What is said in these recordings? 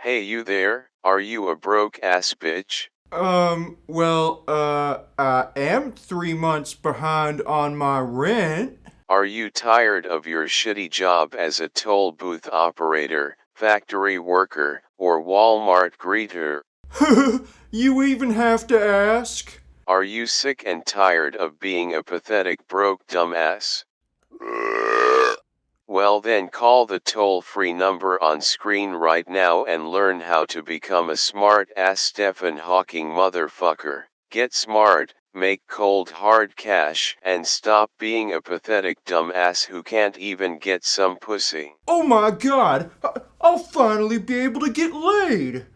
Hey you there, are you a broke ass bitch? I am 3 months behind on my rent. Are you tired of your shitty job as a toll booth operator, factory worker, or Walmart greeter? You even have to ask? Are you sick and tired of being a pathetic broke dumbass? Well then call the toll-free number on screen right now and learn how to become a smart-ass Stephen Hawking motherfucker. Get smart, make cold hard cash, and stop being a pathetic dumbass who can't even get some pussy. Oh my god, I'll finally be able to get laid.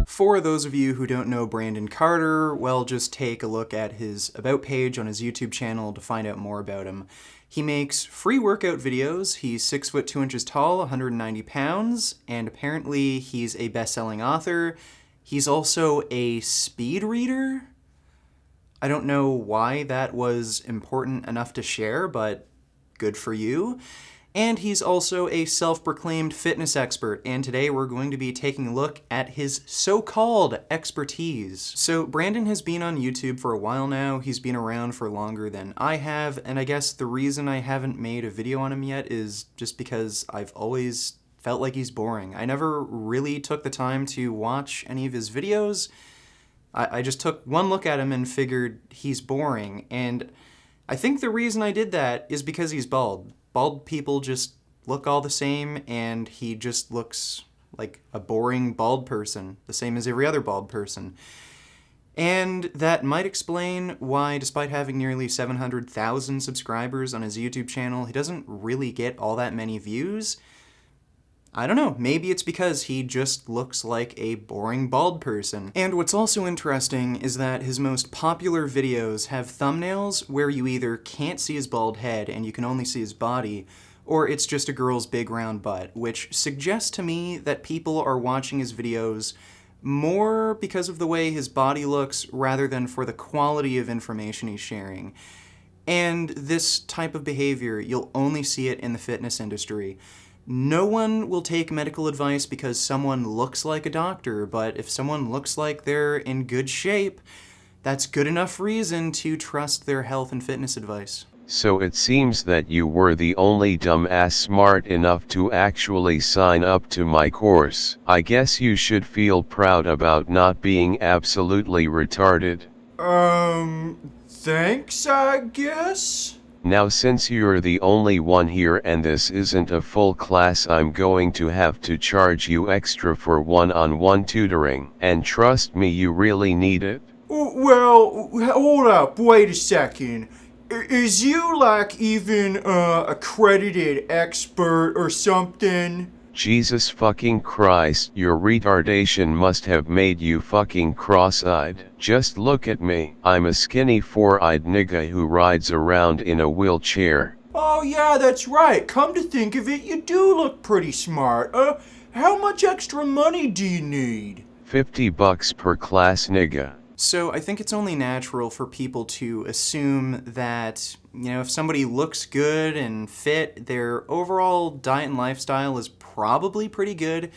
For those of you who don't know Brandon Carter, well, just take a look at his About page on his YouTube channel to find out more about him. He makes free workout videos. He's 6 foot 2 inches tall, 190 pounds, and apparently he's a best-selling author. He's also a speed reader. I don't know why that was important enough to share, but good for you. And he's also a self-proclaimed fitness expert, and today we're going to be taking a look at his so-called expertise. So Brandon has been on YouTube for a while now. He's been around for longer than I have, and I guess the reason I haven't made a video on him yet is just because I've always felt like he's boring. I never really took the time to watch any of his videos. I just took one look at him and figured he's boring, and I think the reason I did that is because he's bald. Bald people just look all the same, and he just looks like a boring bald person, the same as every other bald person. And that might explain why, despite having nearly 700,000 subscribers on his YouTube channel, he doesn't really get all that many views. I don't know, maybe it's because he just looks like a boring bald person. And what's also interesting is that his most popular videos have thumbnails where you either can't see his bald head and you can only see his body, or it's just a girl's big round butt, which suggests to me that people are watching his videos more because of the way his body looks rather than for the quality of information he's sharing. And this type of behavior, you'll only see it in the fitness industry. No one will take medical advice because someone looks like a doctor, but if someone looks like they're in good shape, that's good enough reason to trust their health and fitness advice. So it seems that you were the only dumbass smart enough to actually sign up to my course. I guess you should feel proud about not being absolutely retarded. Thanks, I guess? Now since you're the only one here and this isn't a full class, I'm going to have to charge you extra for one-on-one tutoring. And trust me, you really need it. Well, hold up, wait a second. Is you like even accredited expert or something? Jesus fucking Christ, your retardation must have made you fucking cross-eyed. Just look at me. I'm a skinny four-eyed nigga who rides around in a wheelchair. Oh yeah, that's right. Come to think of it, you do look pretty smart. How much extra money do you need? $50 per class, nigga. So I think it's only natural for people to assume that, if somebody looks good and fit, their overall diet and lifestyle is probably pretty good.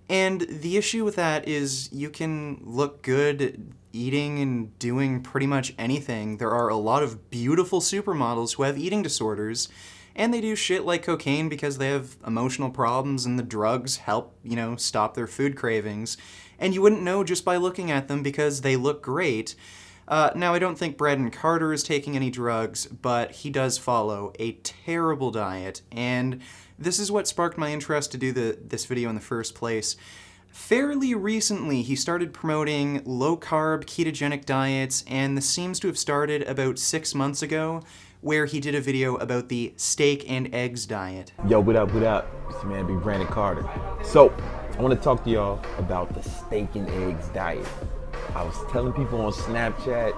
And the issue with that is you can look good eating and doing pretty much anything. There are a lot of beautiful supermodels who have eating disorders, and they do shit like cocaine because they have emotional problems and the drugs help, stop their food cravings. And you wouldn't know just by looking at them because they look great. Now, I don't think Brandon Carter is taking any drugs, but he does follow a terrible diet, and this is what sparked my interest to do this video in the first place. Fairly recently, he started promoting low-carb, ketogenic diets, and this seems to have started about 6 months ago, where he did a video about the steak and eggs diet. Yo, what up, what up? It's your man, Big Brandon Carter. So, I want to talk to y'all about the steak and eggs diet. I was telling people on Snapchat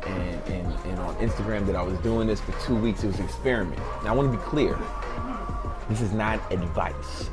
and on Instagram that I was doing this for 2 weeks. It was an experiment. Now, I want to be clear. This is not advice.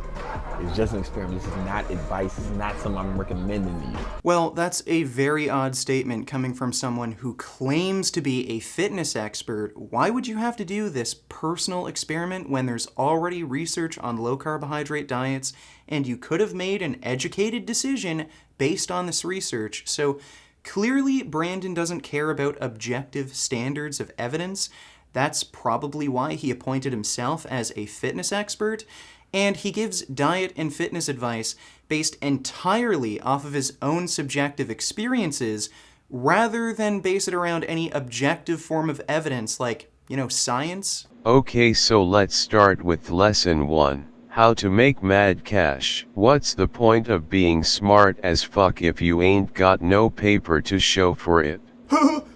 It's just an experiment. This is not advice. This is not something I'm recommending to you. Well, that's a very odd statement coming from someone who claims to be a fitness expert. Why would you have to do this personal experiment when there's already research on low carbohydrate diets and you could have made an educated decision based on this research? So clearly, Brandon doesn't care about objective standards of evidence. That's probably why he appointed himself as a fitness expert. And he gives diet and fitness advice based entirely off of his own subjective experiences rather than base it around any objective form of evidence like, science. Okay, so let's start with lesson 1. How to make mad cash. What's the point of being smart as fuck if you ain't got no paper to show for it?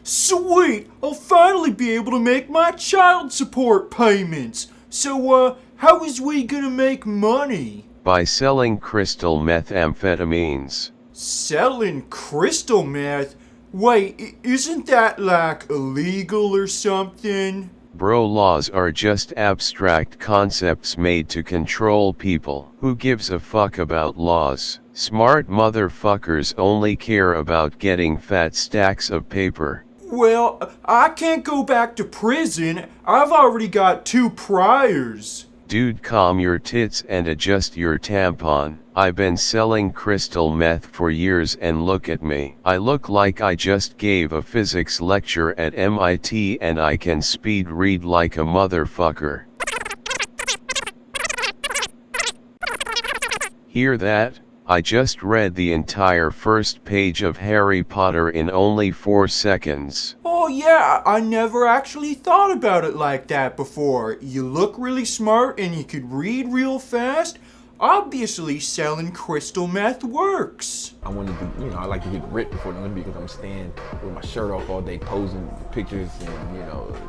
Sweet! I'll finally be able to make my child support payments. So, how is we gonna make money? By selling crystal methamphetamines. Selling crystal meth? Wait, isn't that like illegal or something? Bro, laws are just abstract concepts made to control people. Who gives a fuck about laws? Smart motherfuckers only care about getting fat stacks of paper. Well, I can't go back to prison. I've already got 2 priors. Dude, calm your tits and adjust your tampon. I've been selling crystal meth for years and look at me. I look like I just gave a physics lecture at MIT and I can speed read like a motherfucker. Hear that? I just read the entire first page of Harry Potter in only 4 seconds. Oh yeah, I never actually thought about it like that before. You look really smart and you could read real fast. Obviously selling crystal meth works. I wanted to, I like to get ripped before the Olympics because I'm staying with my shirt off all day, posing for pictures and,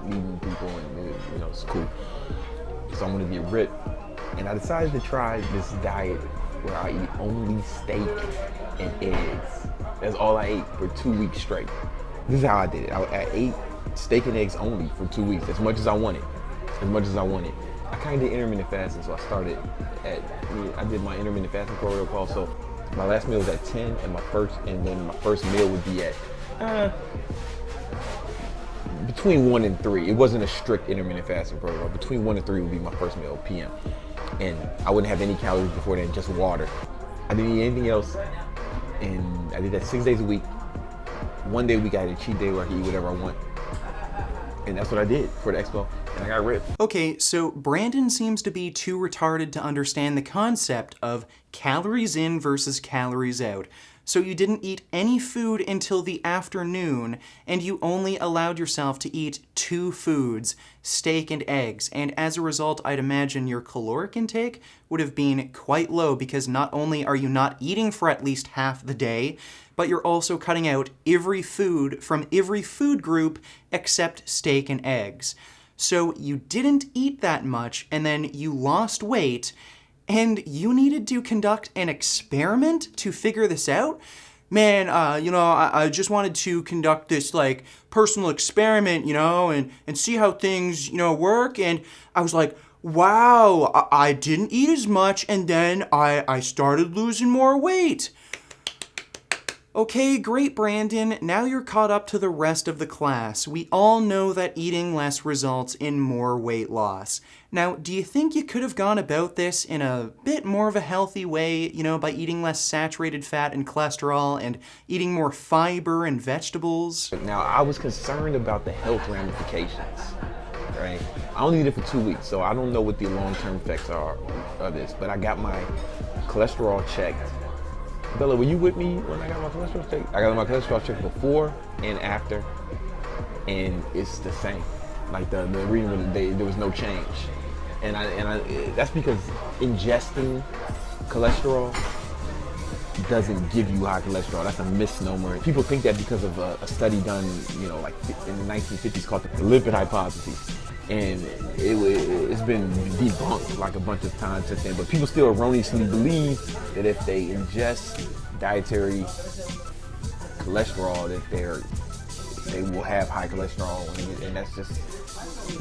meeting people and, it's cool. So I wanted to get ripped. And I decided to try this diet where I eat only steak and eggs. That's all I ate for 2 weeks straight. This is how I did it. I ate steak and eggs only for 2 weeks, as much as I wanted. I kind of did intermittent fasting, so I did my intermittent fasting protocol. So my last meal was at 10, and my first meal would be at between 1 and 3. It wasn't a strict intermittent fasting protocol. Between 1 and 3 would be my first meal, PM. And I wouldn't have any calories before then, just water. I didn't eat anything else, and I did that 6 days a week. 1 day a week I had a cheat day where I could eat whatever I want. And that's what I did for the expo, and I got ripped. Okay, so Brandon seems to be too retarded to understand the concept of calories in versus calories out. So you didn't eat any food until the afternoon, and you only allowed yourself to eat 2 foods, steak and eggs, and as a result, I'd imagine your caloric intake would have been quite low because not only are you not eating for at least half the day, but you're also cutting out every food from every food group except steak and eggs. So you didn't eat that much, and then you lost weight, and you needed to conduct an experiment to figure this out? Man, I just wanted to conduct this, personal experiment, and see how things, work. And I was like, wow, I didn't eat as much, and then I started losing more weight. Okay, great, Brandon. Now you're caught up to the rest of the class. We all know that eating less results in more weight loss. Now, do you think you could have gone about this in a bit more of a healthy way, by eating less saturated fat and cholesterol and eating more fiber and vegetables? Now, I was concerned about the health ramifications, right? I only did it for 2 weeks, so I don't know what the long-term effects are of this, but I got my cholesterol checked. Bella, were you with me when I got my cholesterol checked? I got my cholesterol checked before and after, and it's the same. The reading of the day, there was no change. And I that's because ingesting cholesterol doesn't give you high cholesterol. That's a misnomer. People think that because of a study done, in the 1950s called the lipid hypothesis. And it's been debunked a bunch of times since then. But people still erroneously believe that if they ingest dietary cholesterol, that they will have high cholesterol, and that's just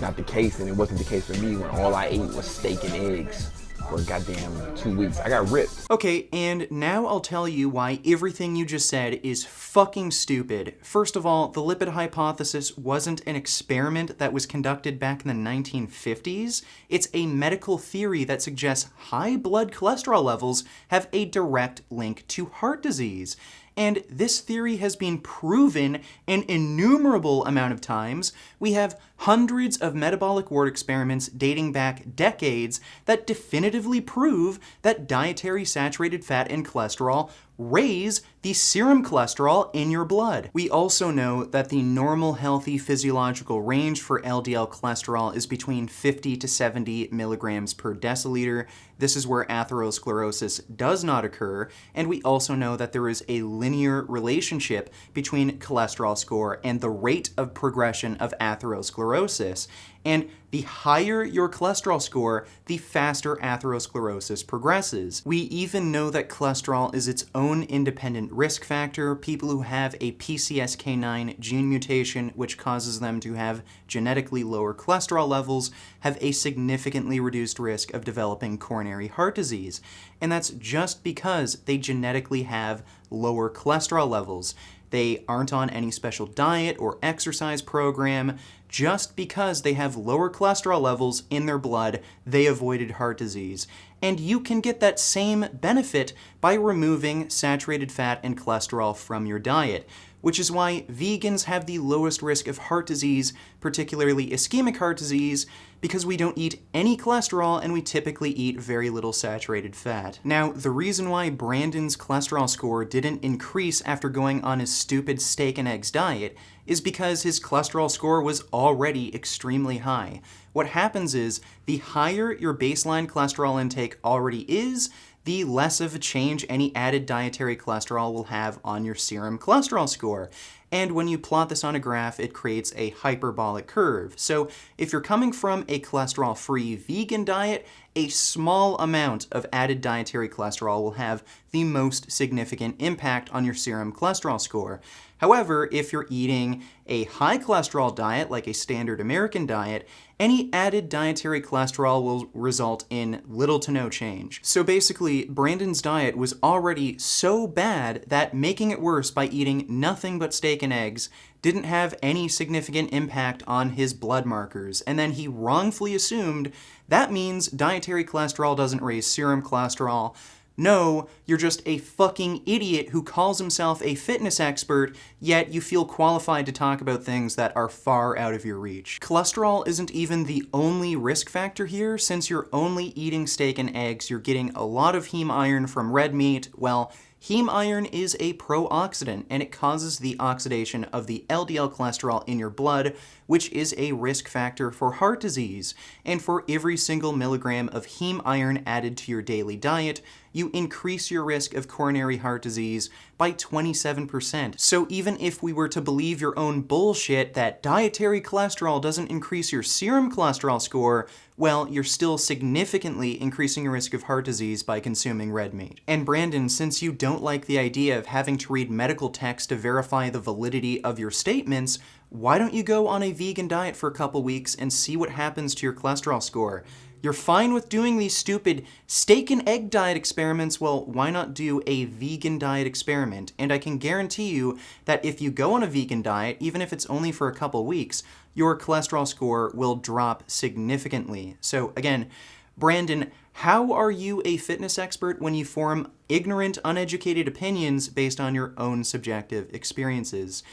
not the case. And it wasn't the case for me when all I ate was steak and eggs. for a goddamn 2 weeks. I got ripped. Okay, and now I'll tell you why everything you just said is fucking stupid. First of all, the lipid hypothesis wasn't an experiment that was conducted back in the 1950s. It's a medical theory that suggests high blood cholesterol levels have a direct link to heart disease. And this theory has been proven an innumerable amount of times. We have hundreds of metabolic ward experiments dating back decades that definitively prove that dietary saturated fat and cholesterol raise the serum cholesterol in your blood. We also know that the normal healthy physiological range for LDL cholesterol is between 50 to 70 milligrams per deciliter. This is where atherosclerosis does not occur, and we also know that there is a linear relationship between cholesterol score and the rate of progression of atherosclerosis. And the higher your cholesterol score, the faster atherosclerosis progresses. We even know that cholesterol is its own independent risk factor. People who have a PCSK9 gene mutation, which causes them to have genetically lower cholesterol levels, have a significantly reduced risk of developing coronary heart disease. And that's just because they genetically have lower cholesterol levels. They aren't on any special diet or exercise program. Just because they have lower cholesterol levels in their blood, they avoided heart disease. And you can get that same benefit by removing saturated fat and cholesterol from your diet, which is why vegans have the lowest risk of heart disease, particularly ischemic heart disease, because we don't eat any cholesterol and we typically eat very little saturated fat. Now, the reason why Brandon's cholesterol score didn't increase after going on his stupid steak and eggs diet is because his cholesterol score was already extremely high. What happens is, the higher your baseline cholesterol intake already is, the less of a change any added dietary cholesterol will have on your serum cholesterol score. And when you plot this on a graph, it creates a hyperbolic curve. So if you're coming from a cholesterol-free vegan diet, a small amount of added dietary cholesterol will have the most significant impact on your serum cholesterol score. However, if you're eating a high cholesterol diet, like a standard American diet, any added dietary cholesterol will result in little to no change. So basically, Brandon's diet was already so bad that making it worse by eating nothing but steak and eggs didn't have any significant impact on his blood markers, and then he wrongfully assumed that means dietary cholesterol doesn't raise serum cholesterol. No, you're just a fucking idiot who calls himself a fitness expert, yet you feel qualified to talk about things that are far out of your reach. Cholesterol isn't even the only risk factor here. Since you're only eating steak and eggs, you're getting a lot of heme iron from red meat. Well, heme iron is a pro-oxidant, and it causes the oxidation of the LDL cholesterol in your blood, which is a risk factor for heart disease. And for every single milligram of heme iron added to your daily diet, you increase your risk of coronary heart disease by 27%. So even if we were to believe your own bullshit that dietary cholesterol doesn't increase your serum cholesterol score, well, you're still significantly increasing your risk of heart disease by consuming red meat. And Brandon, since you don't like the idea of having to read medical text to verify the validity of your statements, why don't you go on a vegan diet for a couple weeks and see what happens to your cholesterol score? You're fine with doing these stupid steak and egg diet experiments, well, why not do a vegan diet experiment? And I can guarantee you that if you go on a vegan diet, even if it's only for a couple weeks, your cholesterol score will drop significantly. So again, Brandon, how are you a fitness expert when you form ignorant, uneducated opinions based on your own subjective experiences?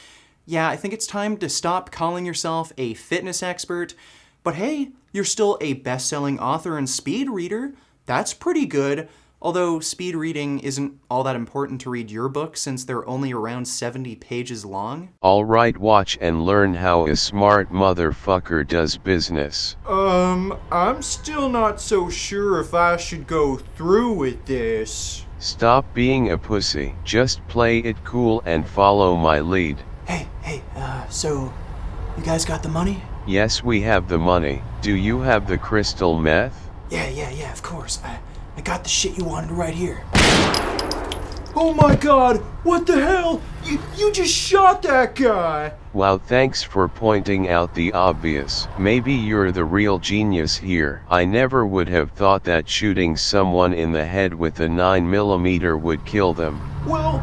Yeah, I think it's time to stop calling yourself a fitness expert, but hey, you're still a best-selling author and speed reader. That's pretty good. Although speed reading isn't all that important to read your book since they're only around 70 pages long. Alright, watch and learn how a smart motherfucker does business. I'm still not so sure if I should go through with this. Stop being a pussy. Just play it cool and follow my lead. Hey, so you guys got the money? Yes, we have the money. Do you have the crystal meth? Yeah, of course. I got the shit you wanted right here. Oh my god, what the hell? You just shot that guy! Wow, thanks for pointing out the obvious. Maybe you're the real genius here. I never would have thought that shooting someone in the head with a 9mm would kill them. Well,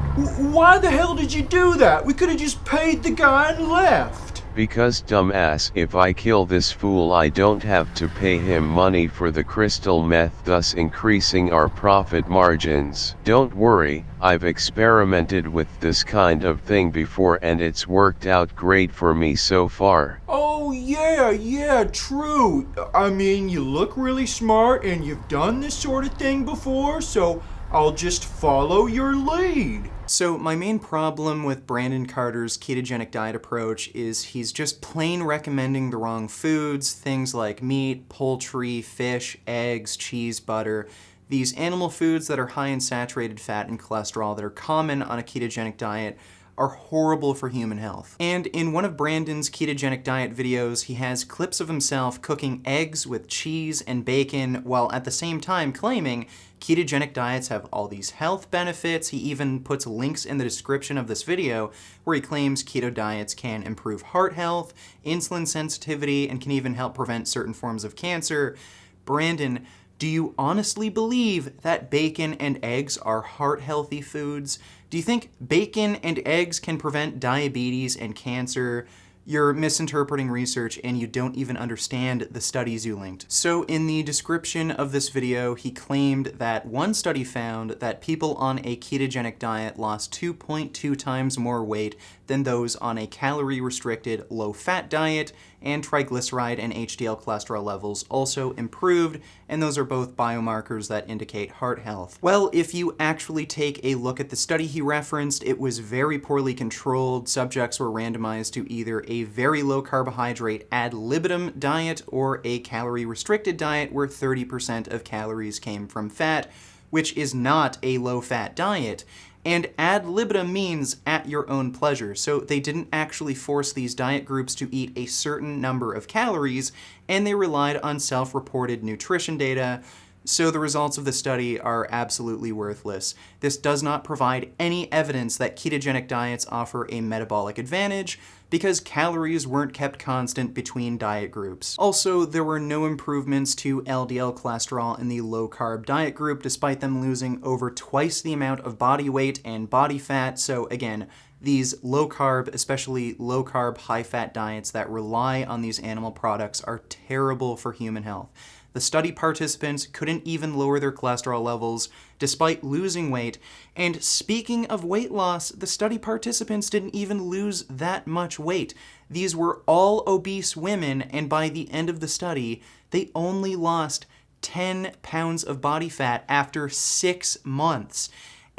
why the hell did you do that? We could have just paid the guy and left. Because dumbass, if I kill this fool I don't have to pay him money for the crystal meth, thus increasing our profit margins. Don't worry, I've experimented with this kind of thing before and it's worked out great for me so far. Oh yeah, true. I mean, you look really smart and you've done this sort of thing before, so I'll just follow your lead. So my main problem with Brandon Carter's ketogenic diet approach is he's just plain recommending the wrong foods, things like meat, poultry, fish, eggs, cheese, butter. These animal foods that are high in saturated fat and cholesterol that are common on a ketogenic diet are horrible for human health. And in one of Brandon's ketogenic diet videos, he has clips of himself cooking eggs with cheese and bacon while at the same time claiming ketogenic diets have all these health benefits. He even puts links in the description of this video where he claims keto diets can improve heart health, insulin sensitivity, and can even help prevent certain forms of cancer. Brandon, do you honestly believe that bacon and eggs are heart-healthy foods? Do you think bacon and eggs can prevent diabetes and cancer? You're misinterpreting research and you don't even understand the studies you linked. So in the description of this video, he claimed that one study found that people on a ketogenic diet lost 2.2 times more weight than those on a calorie-restricted, low-fat diet, and triglyceride and HDL cholesterol levels also improved, and those are both biomarkers that indicate heart health. Well, if you actually take a look at the study he referenced, it was very poorly controlled. Subjects were randomized to either a very low carbohydrate ad libitum diet or a calorie-restricted diet where 30% of calories came from fat, which is not a low-fat diet. And ad libitum means at your own pleasure, so they didn't actually force these diet groups to eat a certain number of calories, and they relied on self-reported nutrition data, so the results of the study are absolutely worthless. This does not provide any evidence that ketogenic diets offer a metabolic advantage, because calories weren't kept constant between diet groups. Also, there were no improvements to LDL cholesterol in the low-carb diet group, despite them losing over twice the amount of body weight and body fat. So again, these low-carb, especially low-carb, high-fat diets that rely on these animal products are terrible for human health. The study participants couldn't even lower their cholesterol levels despite losing weight. And speaking of weight loss, the study participants didn't even lose that much weight. These were all obese women, and by the end of the study, they only lost 10 pounds of body fat after 6 months.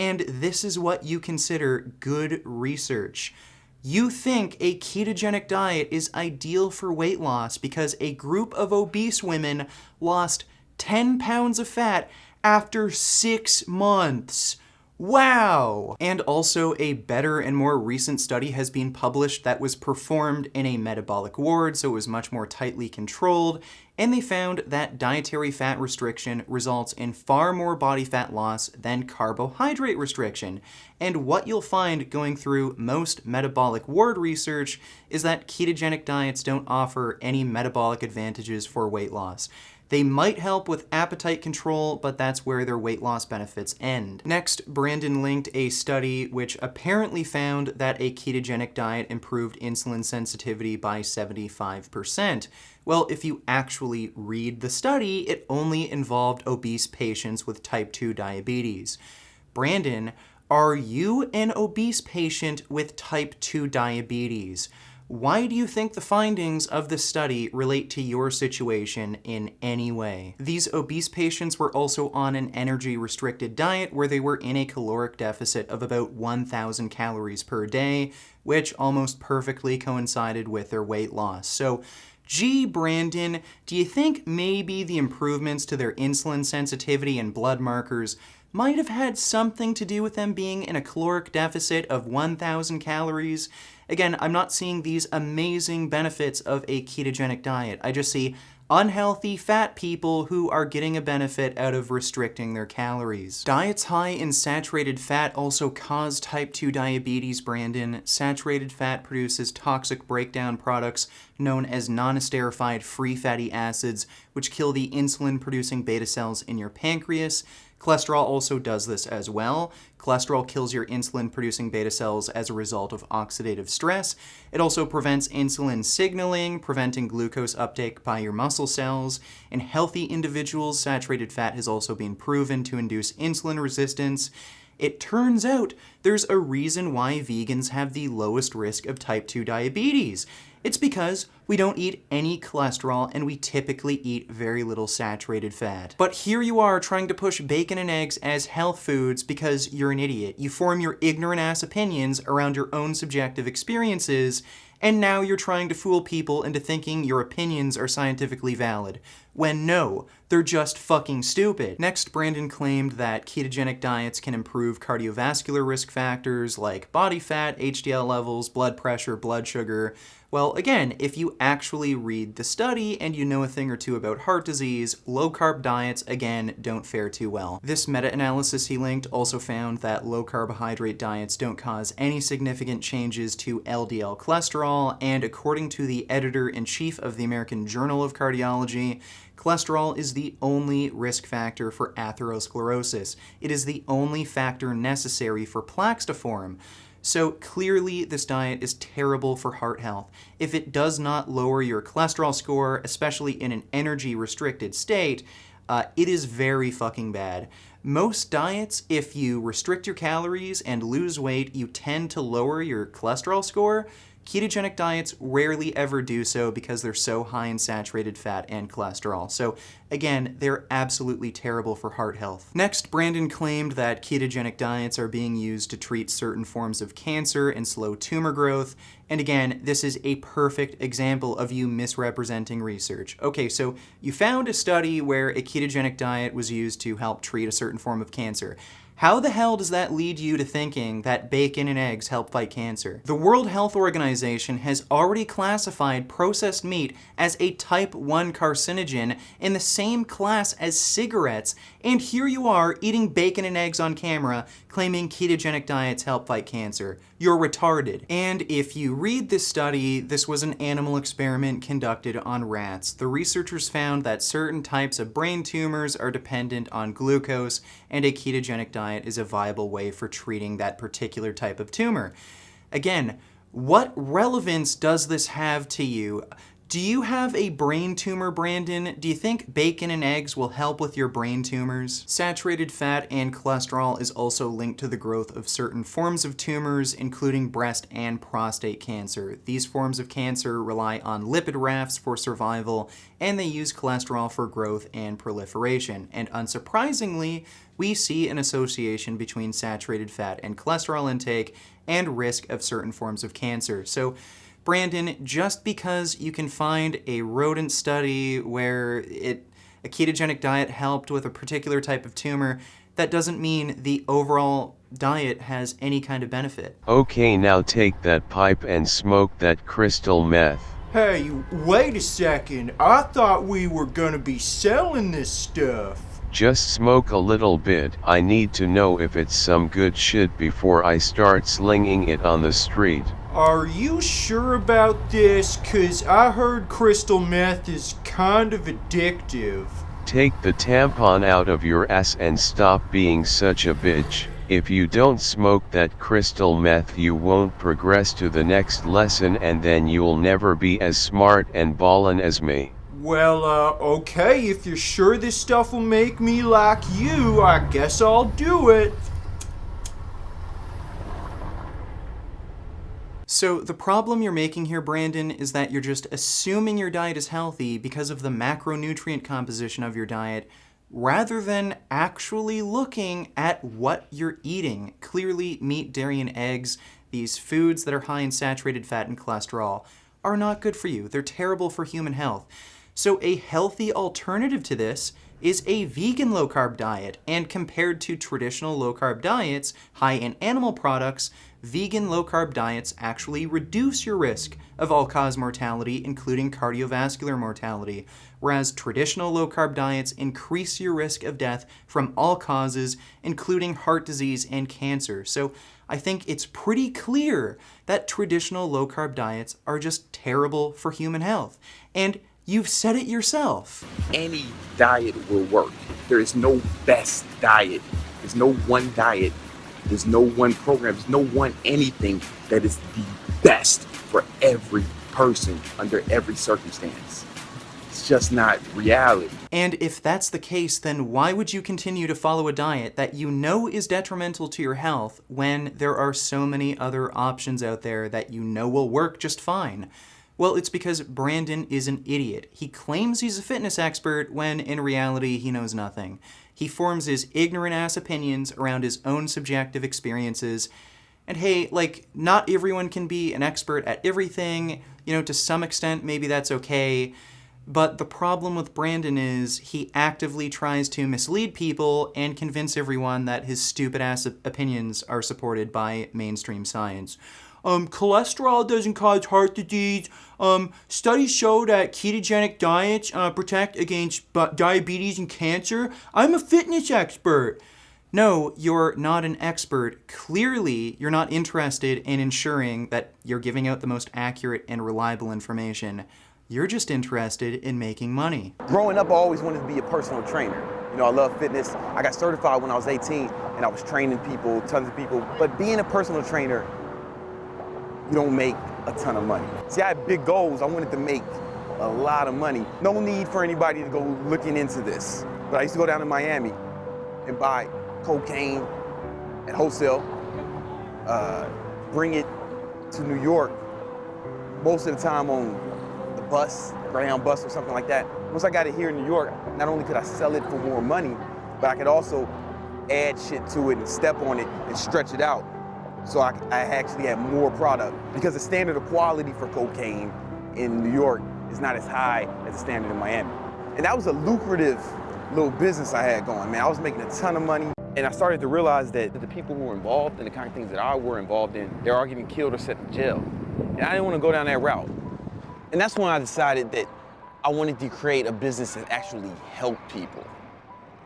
And this is what you consider good research. You think a ketogenic diet is ideal for weight loss because a group of obese women lost 10 pounds of fat after 6 months. Wow! And also, a better and more recent study has been published that was performed in a metabolic ward, so it was much more tightly controlled, and they found that dietary fat restriction results in far more body fat loss than carbohydrate restriction. And what you'll find going through most metabolic ward research is that ketogenic diets don't offer any metabolic advantages for weight loss. They might help with appetite control, but that's where their weight loss benefits end. Next, Brandon linked a study which apparently found that a ketogenic diet improved insulin sensitivity by 75%. Well, if you actually read the study, it only involved obese patients with type 2 diabetes. Brandon, are you an obese patient with type 2 diabetes? Why do you think the findings of this study relate to your situation in any way? These obese patients were also on an energy-restricted diet where they were in a caloric deficit of about 1,000 calories per day, which almost perfectly coincided with their weight loss. So, gee, Brandon, do you think maybe the improvements to their insulin sensitivity and blood markers might have had something to do with them being in a caloric deficit of 1,000 calories? Again, I'm not seeing these amazing benefits of a ketogenic diet. I just see unhealthy fat people who are getting a benefit out of restricting their calories. Diets high in saturated fat also cause type 2 diabetes, Brandon. Saturated fat produces toxic breakdown products known as non-esterified free fatty acids, which kill the insulin-producing beta cells in your pancreas. Cholesterol also does this as well. Cholesterol kills your insulin-producing beta cells as a result of oxidative stress. It also prevents insulin signaling, preventing glucose uptake by your muscle cells. In healthy individuals, saturated fat has also been proven to induce insulin resistance. It turns out there's a reason why vegans have the lowest risk of type 2 diabetes. It's because we don't eat any cholesterol and we typically eat very little saturated fat. But here you are trying to push bacon and eggs as health foods because you're an idiot. You form your ignorant ass opinions around your own subjective experiences, and now you're trying to fool people into thinking your opinions are scientifically valid, when no, they're just fucking stupid. Next, Brandon claimed that ketogenic diets can improve cardiovascular risk factors like body fat, HDL levels, blood pressure, blood sugar. Well, again, if you actually read the study and you know a thing or two about heart disease, low-carb diets, again, don't fare too well. This meta-analysis he linked also found that low-carbohydrate diets don't cause any significant changes to LDL cholesterol, and according to the editor-in-chief of the American Journal of Cardiology, cholesterol is the only risk factor for atherosclerosis. It is the only factor necessary for plaques to form. So clearly this diet is terrible for heart health. If it does not lower your cholesterol score, especially in an energy-restricted state, it is very fucking bad. Most diets, if you restrict your calories and lose weight, you tend to lower your cholesterol score. Ketogenic diets rarely ever do so because they're so high in saturated fat and cholesterol. So again, they're absolutely terrible for heart health. Next, Brandon claimed that ketogenic diets are being used to treat certain forms of cancer and slow tumor growth. And again, this is a perfect example of you misrepresenting research. Okay, so you found a study where a ketogenic diet was used to help treat a certain form of cancer. How the hell does that lead you to thinking that bacon and eggs help fight cancer? The World Health Organization has already classified processed meat as a type 1 carcinogen in the same class as cigarettes, and here you are eating bacon and eggs on camera claiming ketogenic diets help fight cancer. You're retarded. And if you read this study, this was an animal experiment conducted on rats. The researchers found that certain types of brain tumors are dependent on glucose, and a ketogenic diet is a viable way for treating that particular type of tumor. Again, what relevance does this have to you? Do you have a brain tumor, Brandon? Do you think bacon and eggs will help with your brain tumors? Saturated fat and cholesterol is also linked to the growth of certain forms of tumors, including breast and prostate cancer. These forms of cancer rely on lipid rafts for survival, and they use cholesterol for growth and proliferation. And unsurprisingly, we see an association between saturated fat and cholesterol intake and risk of certain forms of cancer. So, Brandon, just because you can find a rodent study where a ketogenic diet helped with a particular type of tumor, that doesn't mean the overall diet has any kind of benefit. Okay, now take that pipe and smoke that crystal meth. Hey, wait a second. I thought we were gonna be selling this stuff. Just smoke a little bit. I need to know if it's some good shit before I start slinging it on the street. Are you sure about this? 'Cause I heard crystal meth is kind of addictive. Take the tampon out of your ass and stop being such a bitch. If you don't smoke that crystal meth, you won't progress to the next lesson, and then you'll never be as smart and ballin' as me. Well, okay, if you're sure this stuff will make me like you, I guess I'll do it. So the problem you're making here, Brandon, is that you're just assuming your diet is healthy because of the macronutrient composition of your diet, rather than actually looking at what you're eating. Clearly, meat, dairy, and eggs, these foods that are high in saturated fat and cholesterol, are not good for you. They're terrible for human health. So a healthy alternative to this is a vegan low-carb diet, and compared to traditional low-carb diets high in animal products, vegan low-carb diets actually reduce your risk of all-cause mortality, including cardiovascular mortality, whereas traditional low-carb diets increase your risk of death from all causes, including heart disease and cancer. So I think it's pretty clear that traditional low-carb diets are just terrible for human health. And you've said it yourself. Any diet will work. There is no best diet. There's no one diet. There's no one program. There's no one anything that is the best for every person under every circumstance. It's just not reality. And if that's the case, then why would you continue to follow a diet that you know is detrimental to your health when there are so many other options out there that you know will work just fine? Well, it's because Brandon is an idiot. He claims he's a fitness expert when in reality he knows nothing. He forms his ignorant-ass opinions around his own subjective experiences. And hey, like, not everyone can be an expert at everything. You know, to some extent, maybe that's okay. But the problem with Brandon is he actively tries to mislead people and convince everyone that his stupid-ass opinions are supported by mainstream science. Cholesterol doesn't cause heart disease. Studies show that ketogenic diets protect against diabetes and cancer. I'm a fitness expert. No, you're not an expert. Clearly, you're not interested in ensuring that you're giving out the most accurate and reliable information. You're just interested in making money. Growing up, I always wanted to be a personal trainer. You know, I love fitness. I got certified when I was 18, and I was training people, tons of people. But being a personal trainer, you don't make a ton of money. See, I had big goals. I wanted to make a lot of money. No need for anybody to go looking into this. But I used to go down to Miami and buy cocaine at wholesale, bring it to New York, most of the time on the bus, Greyhound bus or something like that. Once I got it here in New York, not only could I sell it for more money, but I could also add shit to it and step on it and stretch it out. So I actually had more product, because the standard of quality for cocaine in New York is not as high as the standard in Miami. And that was a lucrative little business I had going, man. I was making a ton of money. And I started to realize that the people who were involved in the kind of things that I were involved in, they're all getting killed or sent to jail. And I didn't want to go down that route. And that's when I decided that I wanted to create a business that actually helped people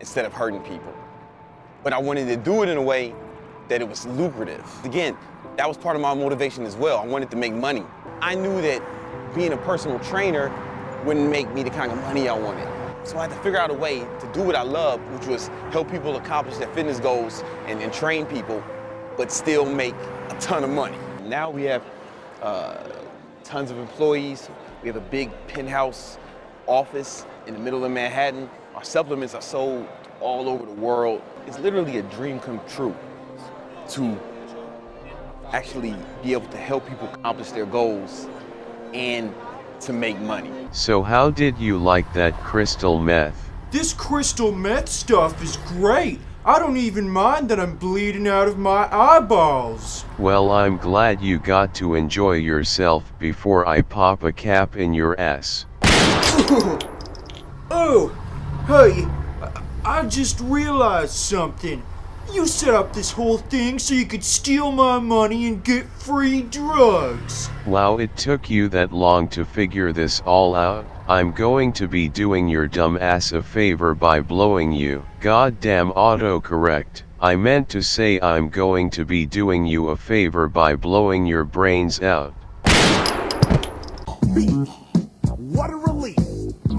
instead of hurting people. But I wanted to do it in a way that it was lucrative. Again, that was part of my motivation as well. I wanted to make money. I knew that being a personal trainer wouldn't make me the kind of money I wanted. So I had to figure out a way to do what I love, which was help people accomplish their fitness goals and train people, but still make a ton of money. Now we have tons of employees. We have a big penthouse office in the middle of Manhattan. Our supplements are sold all over the world. It's literally a dream come true to actually be able to help people accomplish their goals and to make money. So how did you like that crystal meth? This crystal meth stuff is great. I don't even mind that I'm bleeding out of my eyeballs. Well, I'm glad you got to enjoy yourself before I pop a cap in your ass. Oh, hey, I just realized something. You set up this whole thing so you could steal my money and get free drugs. Wow, it took you that long to figure this all out. I'm going to be doing your dumb ass a favor by blowing you. Goddamn autocorrect. I meant to say I'm going to be doing you a favor by blowing your brains out. What a relief.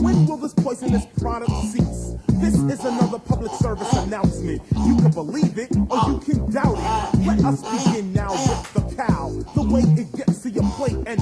When will this poisonous product cease? This is another public service announcement. You can believe it or you can doubt it. Let us begin now with the cow. The way it gets to your plate and